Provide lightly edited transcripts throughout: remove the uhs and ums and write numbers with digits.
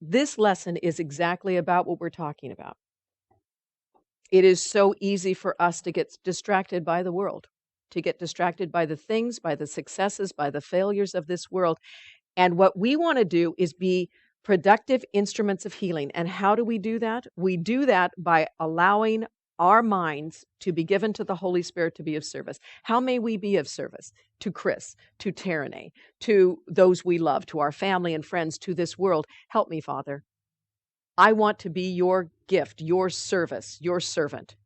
this lesson is exactly about what we're talking about. It is so easy for us to get distracted by the world, to get distracted by the things, by the successes, by the failures of this world. And what we want to do is be productive instruments of healing. And how do we do that? We do that by allowing our minds to be given to the Holy Spirit to be of service. How may we be of service? To Chris, to Tyranny, to those we love, to our family and friends, to this world. Help me, Father. I want to be your gift, your service, your servant.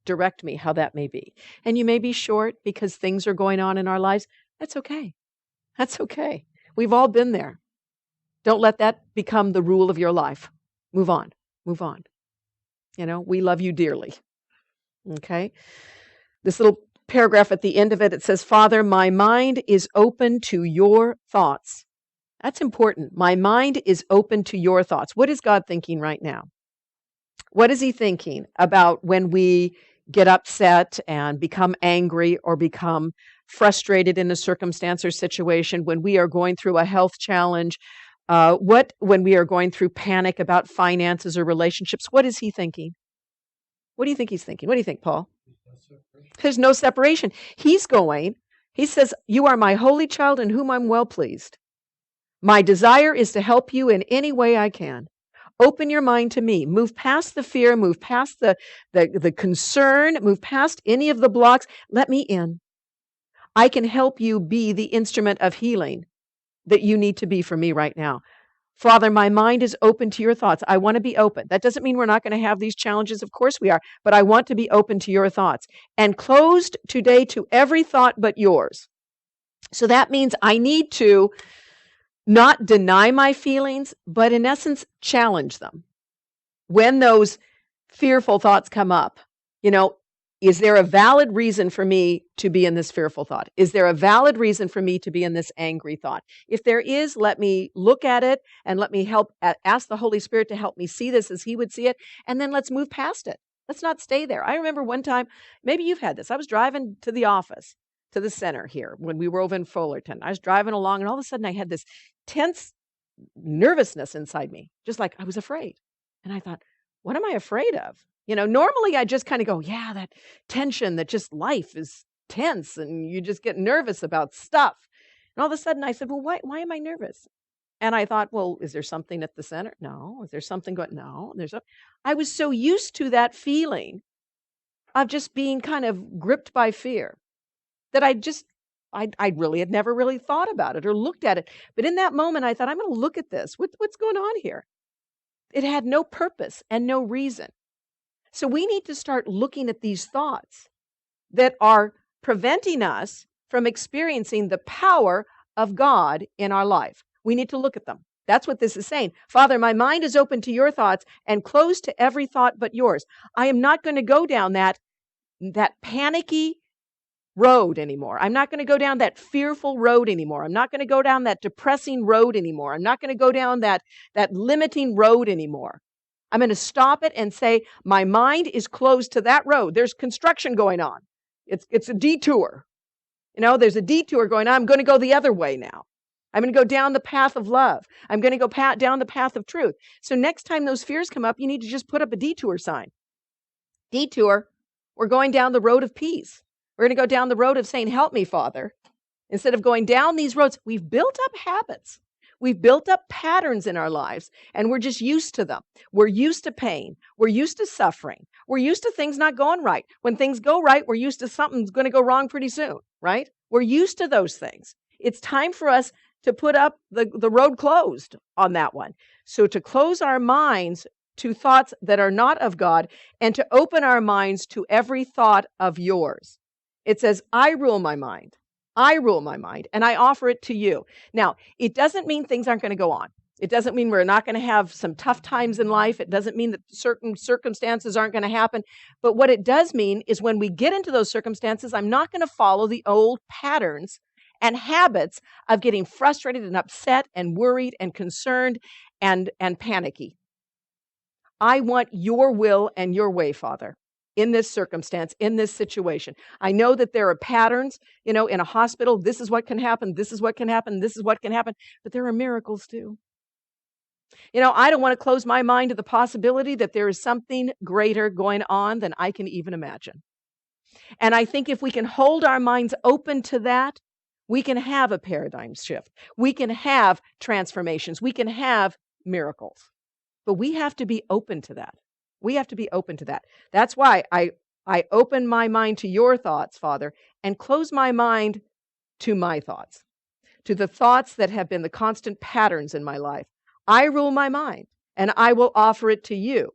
Direct me how that may be. And you may be short because things are going on in our lives. That's okay. That's okay. We've all been there. Don't let that become the rule of your life. Move on. Move on. We love you dearly. Okay? This little paragraph at the end of it, it says, Father, my mind is open to your thoughts. That's important. My mind is open to your thoughts. What is God thinking right now? What is he thinking about when we get upset and become angry or become frustrated in a circumstance or situation, when we are going through a health challenge, when we are going through panic about finances or relationships? What is he thinking? What do you think he's thinking? What do you think, Paul? There's no separation. He says, you are my holy child in whom I'm well pleased. My desire is to help you in any way I can. Open your mind to me. Move past the fear, move past the concern, move past any of the blocks. Let me in. I can help you be the instrument of healing that you need to be for me right now. Father, my mind is open to your thoughts. I want to be open. That doesn't mean we're not going to have these challenges. Of course we are. But I want to be open to your thoughts and closed today to every thought but yours. So that means I need to not deny my feelings, but in essence, challenge them. When those fearful thoughts come up, is there a valid reason for me to be in this fearful thought? Is there a valid reason for me to be in this angry thought? If there is, let me look at it and let me ask the Holy Spirit to help me see this as he would see it. And then let's move past it. Let's not stay there. I remember one time, maybe you've had this. I was driving to the office, to the center here when we were over in Fullerton. I was driving along and all of a sudden I had this tense nervousness inside me, just like I was afraid. And I thought, what am I afraid of? Normally I just kind of go, yeah, that tension, that just life is tense and you just get nervous about stuff. And all of a sudden I said, well, why am I nervous? And I thought, well, is there something at the center? No. Is there something going? No. I was so used to that feeling of just being kind of gripped by fear that I really had never really thought about it or looked at it. But in that moment, I thought, I'm going to look at this. What's going on here? It had no purpose and no reason. So we need to start looking at these thoughts that are preventing us from experiencing the power of God in our life. We need to look at them. That's what this is saying. Father, my mind is open to your thoughts and closed to every thought but yours. I am not going to go down that panicky road anymore. I'm not going to go down that fearful road anymore. I'm not going to go down that depressing road anymore. I'm not going to go down that limiting road anymore. I'm going to stop it and say, my mind is closed to that road. There's construction going on. It's a detour. There's a detour going on. I'm going to go the other way now. I'm going to go down the path of love. I'm going to go down the path of truth. So next time those fears come up, you need to just put up a detour sign. Detour, we're going down the road of peace. We're going to go down the road of saying, help me, Father. Instead of going down these roads, we've built up habits. We've built up patterns in our lives, and we're just used to them. We're used to pain. We're used to suffering. We're used to things not going right. When things go right, we're used to something's going to go wrong pretty soon, right? We're used to those things. It's time for us to put up the road closed on that one. So to close our minds to thoughts that are not of God and to open our minds to every thought of yours. It says, I rule my mind. I rule my mind, and I offer it to you. Now, it doesn't mean things aren't going to go on. It doesn't mean we're not going to have some tough times in life. It doesn't mean that certain circumstances aren't going to happen. But what it does mean is when we get into those circumstances, I'm not going to follow the old patterns and habits of getting frustrated and upset and worried and concerned and panicky. I want your will and your way, Father, in this circumstance, in this situation. I know that there are patterns, in a hospital, this is what can happen, this is what can happen, this is what can happen, but there are miracles too. I don't want to close my mind to the possibility that there is something greater going on than I can even imagine. And I think if we can hold our minds open to that, we can have a paradigm shift. We can have transformations. We can have miracles. But we have to be open to that. We have to be open to that. That's why I open my mind to your thoughts, Father, and close my mind to my thoughts, to the thoughts that have been the constant patterns in my life. I rule my mind, and I will offer it to you.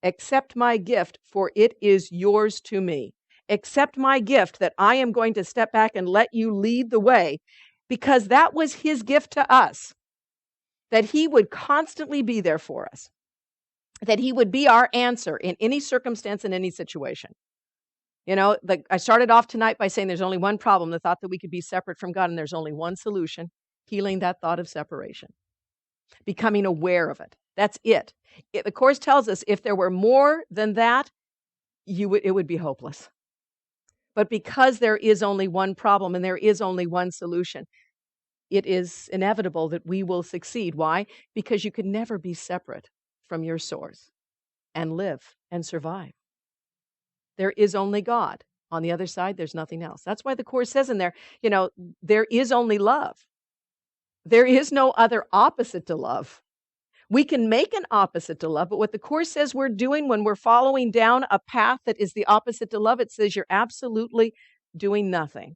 Accept my gift, for it is yours to me. Accept my gift that I am going to step back and let you lead the way, because that was his gift to us, that he would constantly be there for us, that he would be our answer in any circumstance, in any situation. I started off tonight by saying there's only one problem, the thought that we could be separate from God, and there's only one solution: healing that thought of separation, becoming aware of it. That's it. The Course tells us if there were more than that, it would be hopeless. But because there is only one problem and there is only one solution, it is inevitable that we will succeed. Why? Because you can never be separate from your source and live and survive. There is only God. On the other side, there's nothing else. That's why the Course says in there, there is only love. There is no other opposite to love. We can make an opposite to love, but what the Course says we're doing when we're following down a path that is the opposite to love, it says you're absolutely doing nothing.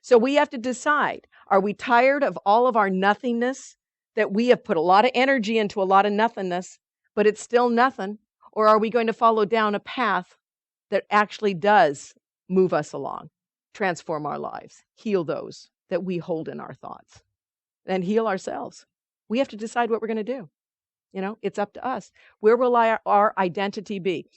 So we have to decide, are we tired of all of our nothingness, that we have put a lot of energy into a lot of nothingness, but it's still nothing? Or are we going to follow down a path that actually does move us along, transform our lives, heal those that we hold in our thoughts, and heal ourselves? We have to decide what we're going to do. It's up to us. Where will our identity be?